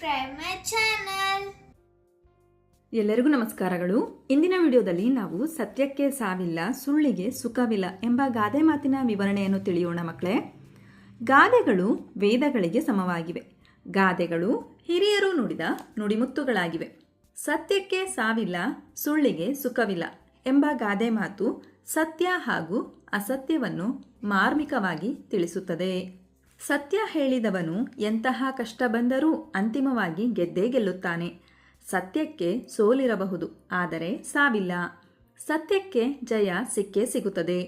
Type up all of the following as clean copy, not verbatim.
subscribe my channel. ಎಲ್ಲರಿಗೂ ನಮಸ್ಕಾರಗಳು. ಇಂದಿನ ವಿಡಿಯೋದಲ್ಲಿ ನಾವು ಸತ್ಯಕ್ಕೆ ಸಾವಿಲ್ಲ, ಸುಳ್ಳಿಗೆ ಸುಖವಿಲ್ಲ ಎಂಬ ಗಾದೆ ಮಾತಿನ ವಿವರಣೆಯನ್ನು ತಿಳಿಯೋಣ ಮಕ್ಕಳೇ. ಗಾದೆಗಳು ವೇದಗಳಿಗೆ ಸಮವಾಗಿವೆ. ಗಾದೆಗಳು ಹಿರಿಯರು ನುಡಿದ ನುಡಿಮುತ್ತುಗಳಾಗಿವೆ. ಸತ್ಯಕ್ಕೆ ಸಾವಿಲ್ಲ, ಸುಳ್ಳಿಗೆ ಸುಖವಿಲ್ಲ ಎಂಬ ಗಾದೆ ಮಾತು ಸತ್ಯ ಹಾಗೂ ಅಸತ್ಯವನ್ನು ಮಾರ್ಮಿಕವಾಗಿ ತಿಳಿಸುತ್ತದೆ. ಸತ್ಯ ಹೇಳಿದವನು ಎಂತಹ ಕಷ್ಟ ಬಂದರೂ ಅಂತಿಮವಾಗಿ ಗೆದ್ದೇ ಗೆಲ್ಲುತ್ತಾನೆ. ಸತ್ಯಕ್ಕೆ ಸೋಲಿರಬಹುದು, ಆದರೆ ಸಾವಿಲ್ಲ. ಸತ್ಯಕ್ಕೆ ಜಯ ಸಿಕ್ಕೇ ಸಿಗುತ್ತದೆ.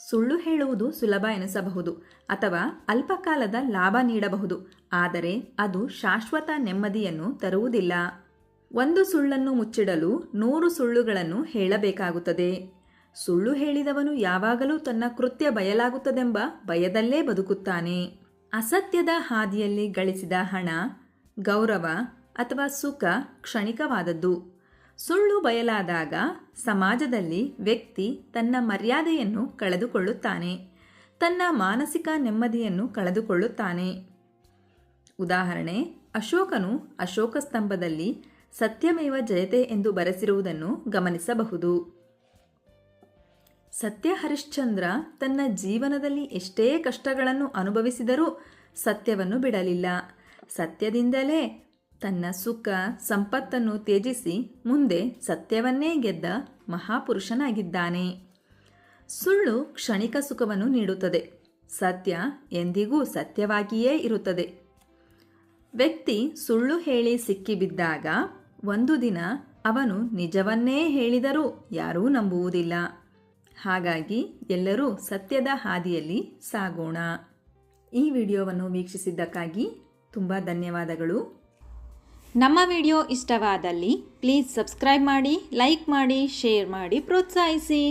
ಸುಳ್ಳು ಹೇಳುವುದು ಸುಲಭ ಎನಿಸಬಹುದು ಅಥವಾ ಅಲ್ಪಕಾಲದ ಲಾಭ ನೀಡಬಹುದು, ಆದರೆ ಅದು ಶಾಶ್ವತ ನೆಮ್ಮದಿಯನ್ನು ತರುವುದಿಲ್ಲ. ಒಂದು ಸುಳ್ಳನ್ನು ಮುಚ್ಚಿಡಲು 100 ಸುಳ್ಳುಗಳನ್ನು ಹೇಳಬೇಕಾಗುತ್ತದೆ. ಸುಳ್ಳು ಹೇಳಿದವನು ಯಾವಾಗಲೂ ತನ್ನ ಕೃತ್ಯ ಬಯಲಾಗುತ್ತದೆಂಬ ಭಯದಲ್ಲೇ ಬದುಕುತ್ತಾನೆ. ಅಸತ್ಯದ ಹಾದಿಯಲ್ಲಿ ಗಳಿಸಿದ ಹಣ, ಗೌರವ ಅಥವಾ ಸುಖ ಕ್ಷಣಿಕವಾದದ್ದು. ಸುಳ್ಳು ಬಯಲಾದಾಗ ಸಮಾಜದಲ್ಲಿ ವ್ಯಕ್ತಿ ತನ್ನ ಮರ್ಯಾದೆಯನ್ನು ಕಳೆದುಕೊಳ್ಳುತ್ತಾನೆ, ತನ್ನ ಮಾನಸಿಕ ನೆಮ್ಮದಿಯನ್ನು ಕಳೆದುಕೊಳ್ಳುತ್ತಾನೆ. ಉದಾಹರಣೆ, ಅಶೋಕನು ಅಶೋಕ ಸ್ತಂಭದಲ್ಲಿ ಸತ್ಯಮೇವ ಜಯತೆ ಎಂದು ಬರೆಸಿರುವುದನ್ನು ಗಮನಿಸಬಹುದು. ಸತ್ಯ ಹರಿಶ್ಚಂದ್ರ ತನ್ನ ಜೀವನದಲ್ಲಿ ಎಷ್ಟೇ ಕಷ್ಟಗಳನ್ನು ಅನುಭವಿಸಿದರೂ ಸತ್ಯವನ್ನು ಬಿಡಲಿಲ್ಲ. ಸತ್ಯದಿಂದಲೇ ತನ್ನ ಸುಖ ಸಂಪತ್ತನ್ನು ತ್ಯಜಿಸಿ ಮುಂದೆ ಸತ್ಯವನ್ನೇ ಗೆದ್ದ ಮಹಾಪುರುಷನಾಗಿದ್ದಾನೆ. ಸುಳ್ಳು ಕ್ಷಣಿಕ ಸುಖವನ್ನು ನೀಡುತ್ತದೆ, ಸತ್ಯ ಎಂದಿಗೂ ಸತ್ಯವಾಗಿಯೇ ಇರುತ್ತದೆ. ವ್ಯಕ್ತಿ ಸುಳ್ಳು ಹೇಳಿ ಸಿಕ್ಕಿಬಿದ್ದಾಗ ಒಂದು ದಿನ ಅವನು ನಿಜವನ್ನೇ ಹೇಳಿದರೂ ಯಾರೂ ನಂಬುವುದಿಲ್ಲ. ಹಾಗಾಗಿ ಎಲ್ಲರೂ ಸತ್ಯದ ಹಾದಿಯಲ್ಲಿ ಸಾಗೋಣ. ಈ ವಿಡಿಯೋವನ್ನು ವೀಕ್ಷಿಸಿದ್ದಕ್ಕಾಗಿ ತುಂಬ ಧನ್ಯವಾದಗಳು. ನಮ್ಮ ವಿಡಿಯೋ ಇಷ್ಟವಾದಲ್ಲಿ ಪ್ಲೀಸ್ ಸಬ್ಸ್ಕ್ರೈಬ್ ಮಾಡಿ, ಲೈಕ್ ಮಾಡಿ, ಶೇರ್ ಮಾಡಿ, ಪ್ರೋತ್ಸಾಹಿಸಿ.